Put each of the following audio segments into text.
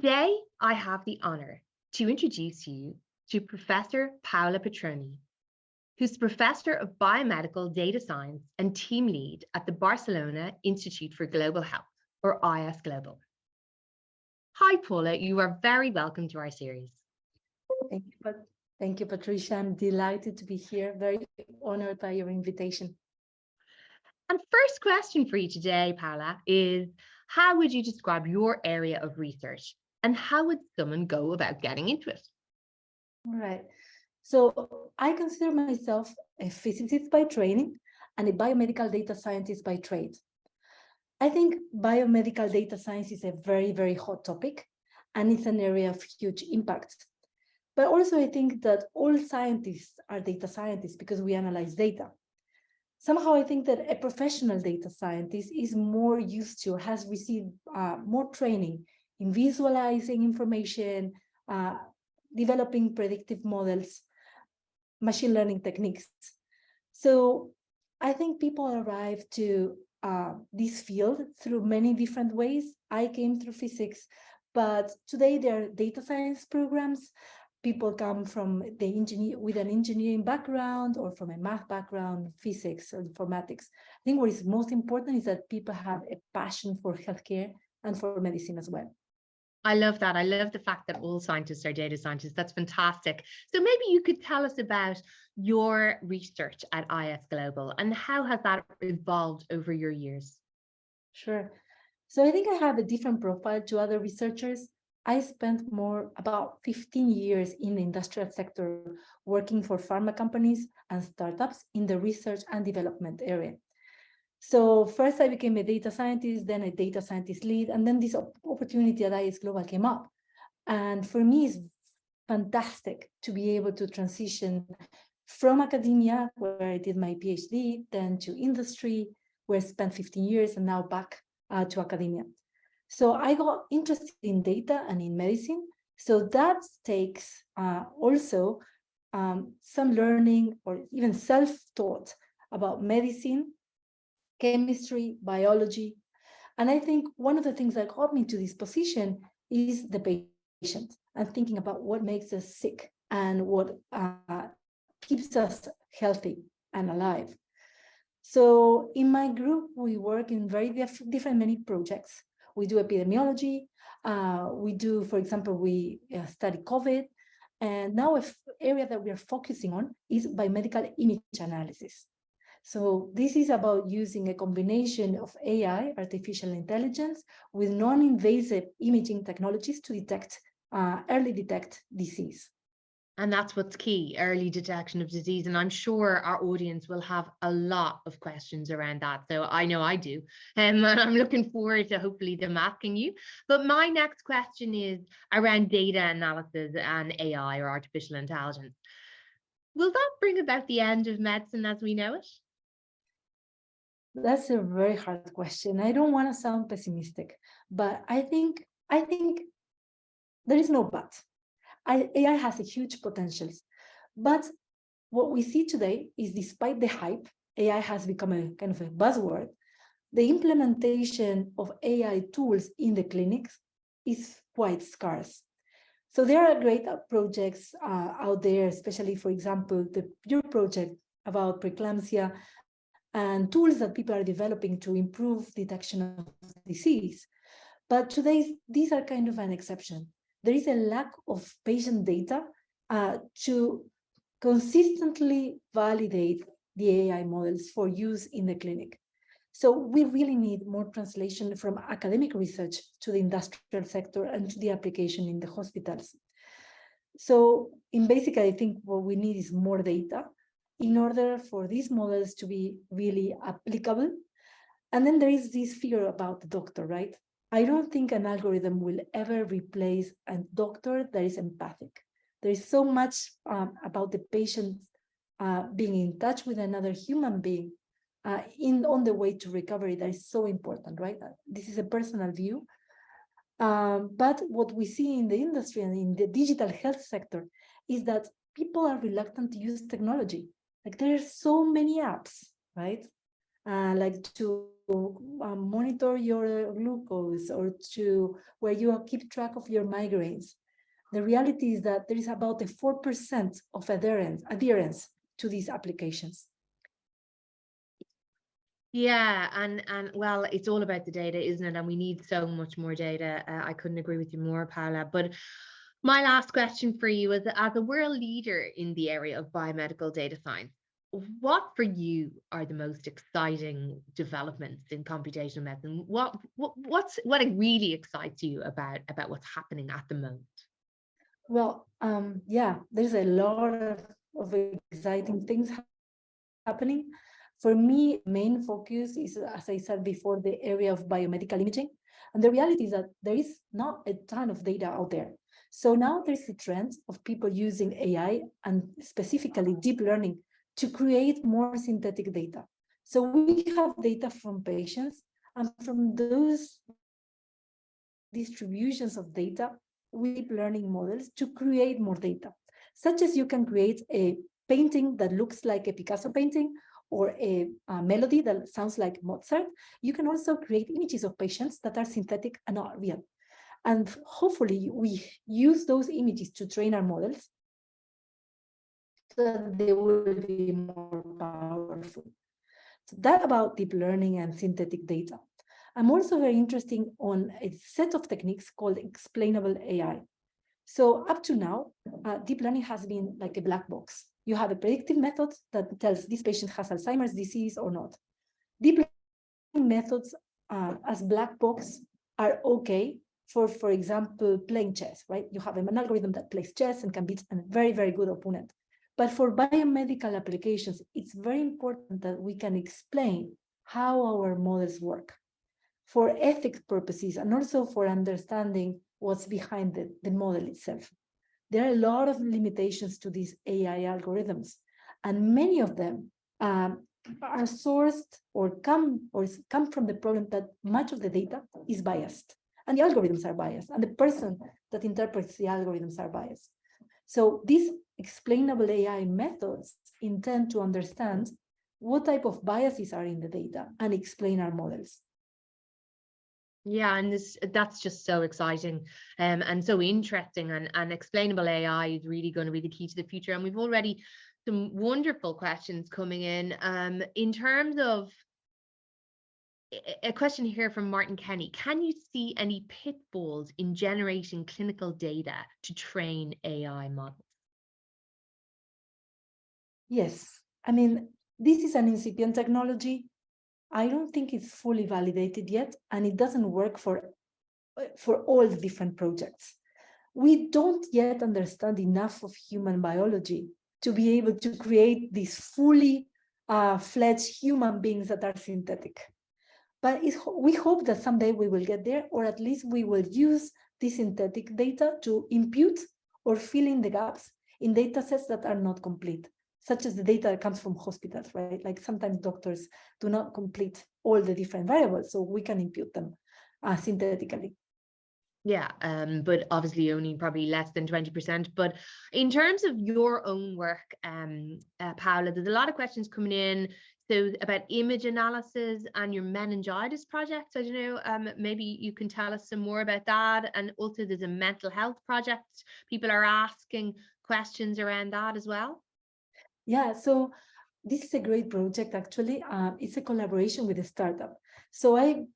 Today, I have the honor to introduce you to Professor Paula Petrone, who's Professor of Biomedical Data Science and Team Lead at the Barcelona Institute for Global Health, or ISGLOBAL. Hi, Paula, you are very welcome to our series. Thank you, Patricia. I'm delighted to be here, very honored by your invitation. And first question for you today, Paula, is how would you describe your area of research and how would someone go about getting into it? All right. So I consider myself a physicist by training and a biomedical data scientist by trade. I think biomedical data science is a very, very hot topic, and it's an area of huge impact. But also I think that all scientists are data scientists because we analyze data. Somehow I think that a professional data scientist is more used to, has received more training in visualizing information, developing predictive models, machine learning techniques. So I think people arrive to this field through many different ways. I came through physics, but today there are data science programs. People come from with an engineering background or from a math background, physics or informatics. I think what is most important is that people have a passion for healthcare and for medicine as well. I love that. I love the fact that all scientists are data scientists. That's fantastic. So maybe you could tell us about your research at ISGLOBAL and how has that evolved over your years? Sure. So I think I have a different profile to other researchers. I spent about 15 years in the industrial sector working for pharma companies and startups in the research and development area. So first I became a data scientist, then a data scientist lead, and then this opportunity at ISGLOBAL came up. And for me, it's fantastic to be able to transition from academia, where I did my PhD, then to industry, where I spent 15 years, and now back to academia. So I got interested in data and in medicine. So that takes also some learning or even self-taught about medicine, chemistry, biology. And I think one of the things that got me to this position is the patient and thinking about what makes us sick and what keeps us healthy and alive. So in my group, we work in very different many projects. We do epidemiology. We do, for example, we study COVID. And now an area that we are focusing on is biomedical image analysis. So this is about using a combination of AI, artificial intelligence, with non-invasive imaging technologies to early detect disease. And that's what's key, early detection of disease. And I'm sure our audience will have a lot of questions around that. So I know I do. And I'm looking forward to hopefully them asking you. But my next question is around data analysis and AI or artificial intelligence. Will that bring about the end of medicine as we know it? That's a very hard question. I don't want to sound pessimistic, but I think there is no but. AI has a huge potentials, but what we see today is despite the hype, AI has become a kind of a buzzword. The implementation of AI tools in the clinics is quite scarce. So there are great projects out there, especially, for example, the Pure project about preeclampsia and tools that people are developing to improve detection of disease. But today, these are kind of an exception. There is a lack of patient data to consistently validate the AI models for use in the clinic. So we really need more translation from academic research to the industrial sector and to the application in the hospitals. So in basic, I think what we need is more data in order for these models to be really applicable. And then there is this fear about the doctor, right? I don't think an algorithm will ever replace a doctor that is empathic. There is so much about the patient being in touch with another human being on the way to recovery that is so important, right? This is a personal view. But what we see in the industry and in the digital health sector is that people are reluctant to use technology. Like there are so many apps, right? Like to monitor your glucose or to where you keep track of your migraines. The reality is that there is about a 4% of adherence to these applications. Yeah, and well, it's all about the data, isn't it? And we need so much more data. I couldn't agree with you more, Paula. But my last question for you is, as a world leader in the area of biomedical data science, what for you are the most exciting developments in computational medicine? What really excites you about what's happening at the moment? Well, yeah, there's a lot of exciting things happening. For me, main focus is, as I said before, the area of biomedical imaging. And the reality is that there is not a ton of data out there. So now there's a trend of people using AI and specifically deep learning to create more synthetic data. So we have data from patients, and from those distributions of data, we deep learning models to create more data, such as you can create a painting that looks like a Picasso painting or a melody that sounds like Mozart. You can also create images of patients that are synthetic and not real. And hopefully we use those images to train our models so that they will be more powerful. So that about deep learning and synthetic data. I'm also very interested on a set of techniques called explainable AI. So up to now, deep learning has been like a black box. You have a predictive method that tells this patient has Alzheimer's disease or not. Deep learning methods as black box are okay for example, playing chess, right? You have an algorithm that plays chess and can beat a very, very good opponent. But for biomedical applications, it's very important that we can explain how our models work for ethics purposes and also for understanding what's behind the model itself. There are a lot of limitations to these AI algorithms, and many of them are sourced or come from the problem that much of the data is biased, and the algorithms are biased, and the person that interprets the algorithms are biased. So these explainable AI methods intend to understand what type of biases are in the data and explain our models. Yeah, and that's just so exciting and so interesting, and explainable AI is really going to be the key to the future. And we've already some wonderful questions coming in terms of a question here from Martin Kenny. Can you see any pitfalls in generating clinical data to train AI models? Yes, I mean, this is an incipient technology. I don't think it's fully validated yet, and it doesn't work for all the different projects. We don't yet understand enough of human biology to be able to create these fully fledged human beings that are synthetic. But we hope that someday we will get there, or at least we will use this synthetic data to impute or fill in the gaps in data sets that are not complete, such as the data that comes from hospitals, right? Like sometimes doctors do not complete all the different variables, so we can impute them synthetically. Yeah, but obviously only probably less than 20%. But in terms of your own work, Paula, there's a lot of questions coming in. So about image analysis and your meningitis project. I don't know, maybe you can tell us some more about that. And also there's a mental health project. People are asking questions around that as well. Yeah, so this is a great project, actually. It's a collaboration with a startup. So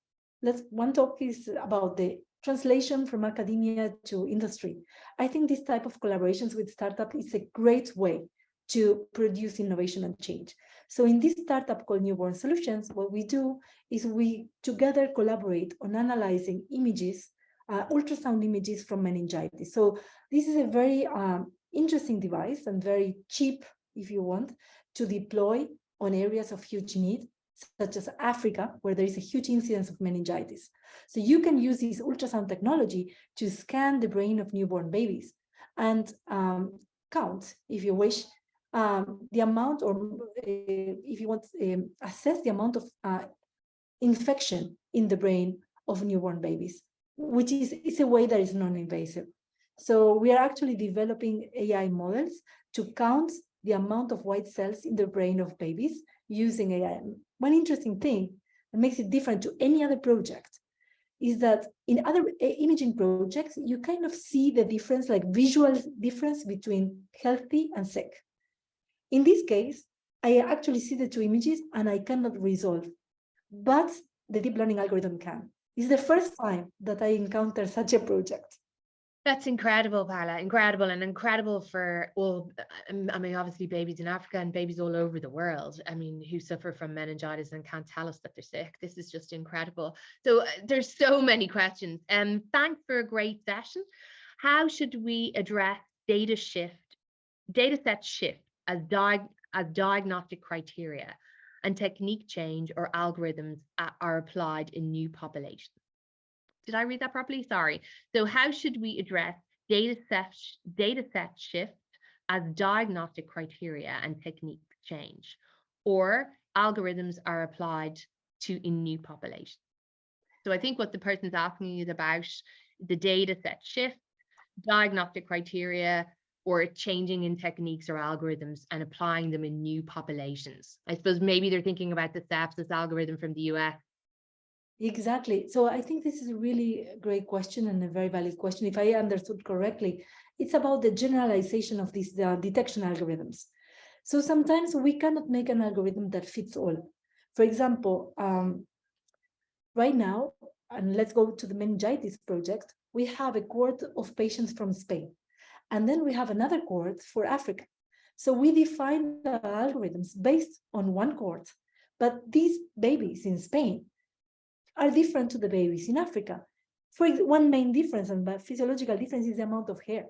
one talk is about the translation from academia to industry. I think this type of collaborations with startup is a great way to produce innovation and change. So in this startup called Newborn Solutions, what we do is we together collaborate on analyzing images, ultrasound images from meningitis. So this is a very interesting device and very cheap, if you want, to deploy on areas of huge need, such as Africa, where there is a huge incidence of meningitis. So you can use this ultrasound technology to scan the brain of newborn babies and count, if you wish, the amount, or if you want, assess the amount of infection in the brain of newborn babies, which is a way that is non-invasive. So we are actually developing AI models to count the amount of white cells in the brain of babies using AI. One interesting thing and makes it different to any other project is that in other imaging projects, you kind of see the difference, like visual difference between healthy and sick. In this case, I actually see the two images and I cannot resolve, but the deep learning algorithm can. It's the first time that I encounter such a project. That's incredible, Paula. Incredible, and incredible for all. I mean, obviously, babies in Africa and babies all over the world. I mean, who suffer from meningitis and can't tell us that they're sick. This is just incredible. So there's so many questions. Thanks for a great session. How should we address data set shift as diagnostic criteria and technique change or algorithms are applied in new populations? Did I read that properly? Sorry. So how should we address data set shift as diagnostic criteria and technique change, or algorithms are applied to in new populations? So I think what the person's asking is about the data set shift, diagnostic criteria, or changing in techniques or algorithms and applying them in new populations. I suppose maybe they're thinking about the sepsis algorithm from the US. Exactly. So I think this is a really great question and a very valid question. If I understood correctly, it's about the generalization of these detection algorithms. So sometimes we cannot make an algorithm that fits all. For example, right now, and let's go to the meningitis project, we have a cohort of patients from Spain, and then we have another cohort for Africa. So we define the algorithms based on one cohort, but these babies in Spain are different to the babies in Africa. For one main difference, and the physiological difference, is the amount of hair.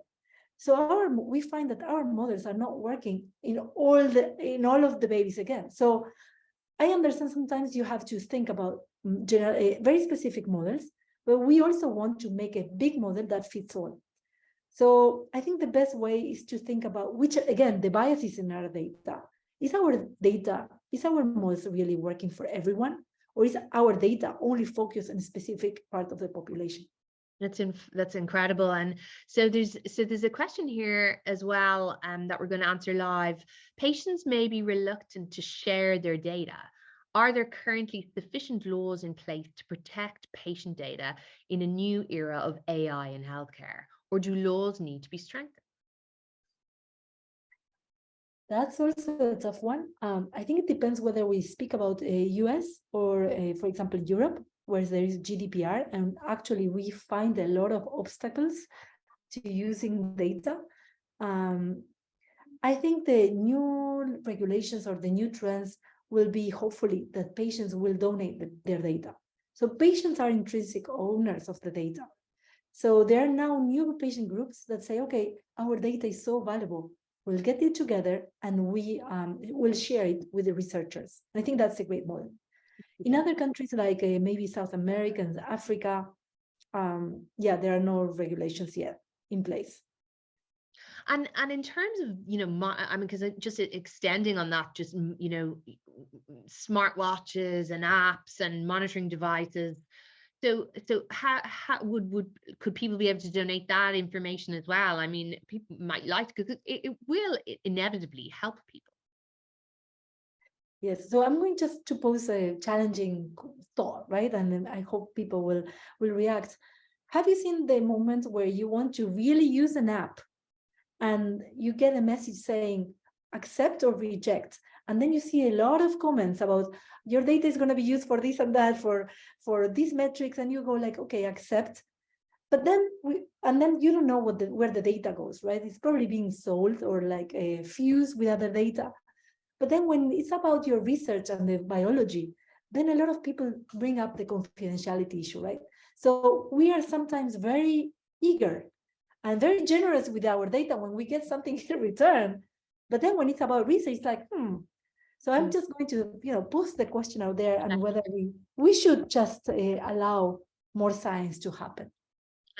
So we find that our models are not working in all of the babies again. So I understand sometimes you have to think about very specific models, but we also want to make a big model that fits all. So I think the best way is to think about which, again, the bias is in our data. Is our models really working for everyone? Or is our data only focused on a specific part of the population? That's incredible. And so there's a question here as well that we're going to answer live. Patients may be reluctant to share their data. Are there currently sufficient laws in place to protect patient data in a new era of AI in healthcare, or do laws need to be strengthened? That's also a tough one. I think it depends whether we speak about US or, for example, Europe, where there is GDPR, and actually we find a lot of obstacles to using data. I think the new regulations or the new trends will be, hopefully, that patients will donate their data. So patients are intrinsic owners of the data. So there are now new patient groups that say, okay, our data is so valuable. We'll get it together and we will share it with the researchers. I think that's a great model. In other countries like maybe South America and Africa, there are no regulations yet in place. And in terms of, I mean, because just extending on that, just, smartwatches and apps and monitoring devices. So how could people be able to donate that information as well? I mean, people might like, because it will inevitably help people. Yes, so I'm going just to pose a challenging thought, right? And then I hope people will react. Have you seen the moment where you want to really use an app and you get a message saying accept or reject? And then you see a lot of comments about your data is going to be used for this and that, for these metrics, and you go like, okay, accept. But then you don't know where the data goes, right? It's probably being sold or like fused with other data. But then when it's about your research and the biology, then a lot of people bring up the confidentiality issue, right? So we are sometimes very eager and very generous with our data when we get something in return. But then when it's about research, it's like, So I'm just going to, post the question out there and whether we should just allow more science to happen.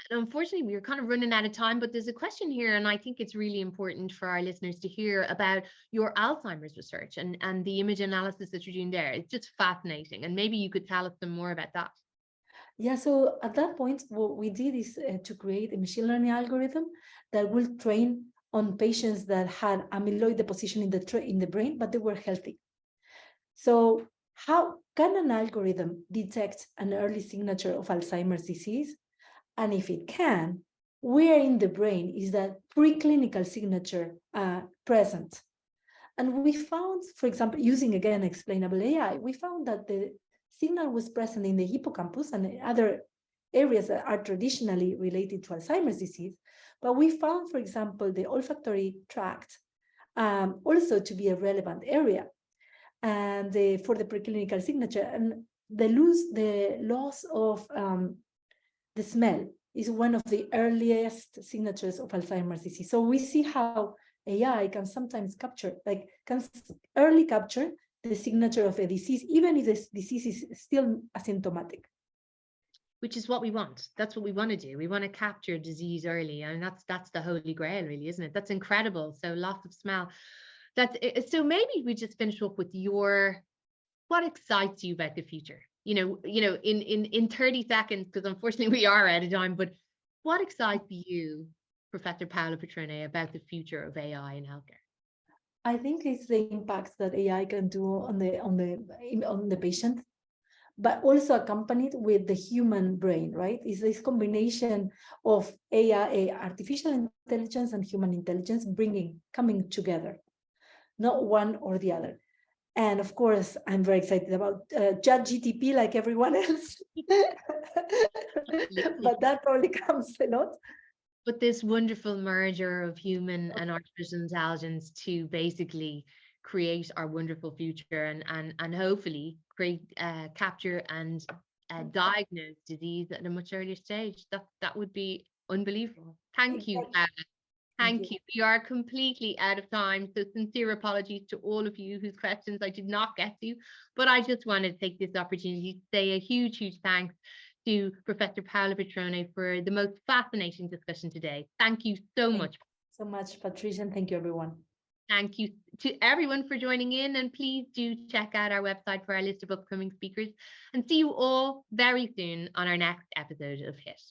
And unfortunately, we're kind of running out of time, but there's a question here, and I think it's really important for our listeners to hear about your Alzheimer's research and the image analysis that you're doing there. It's just fascinating. And maybe you could tell us some more about that. Yeah, so at that point, what we did is to create a machine learning algorithm that will train on patients that had amyloid deposition in the brain, but they were healthy. So how can an algorithm detect an early signature of Alzheimer's disease? And if it can, where in the brain is that preclinical signature present? And we found, for example, using again explainable AI, we found that the signal was present in the hippocampus and other areas that are traditionally related to Alzheimer's disease. But we found, for example, the olfactory tract also to be a relevant area and for the preclinical signature. And the loss of the smell is one of the earliest signatures of Alzheimer's disease. So we see how AI can sometimes capture, can early capture the signature of a disease, even if this disease is still asymptomatic. Which is what we want. That's what we want to do. We want to capture disease early, and that's the holy grail, really, isn't it? That's incredible. So loss of smell. So maybe we just finish up with what excites you about the future? In 30 seconds, because unfortunately we are out of time, but what excites you, Professor Paula Petrone, about the future of AI in healthcare? I think it's the impacts that AI can do on the patient, but also accompanied with the human brain, right? It's this combination of AI, artificial intelligence and human intelligence coming together, not one or the other. And of course, I'm very excited about ChatGPT like everyone else, but that probably comes a lot. But this wonderful merger of human and artificial intelligence to basically create our wonderful future and hopefully capture and diagnose disease at a much earlier stage. That would be unbelievable. Thank you. Thank you. We are completely out of time. So sincere apologies to all of you whose questions I did not get to, but I just wanted to take this opportunity to say a huge, huge thanks to Professor Paula Petrone for the most fascinating discussion today. Thank you so much. So much, Patricia, and thank you, everyone. Thank you to everyone for joining in, and please do check out our website for our list of upcoming speakers, and see you all very soon on our next episode of HIT.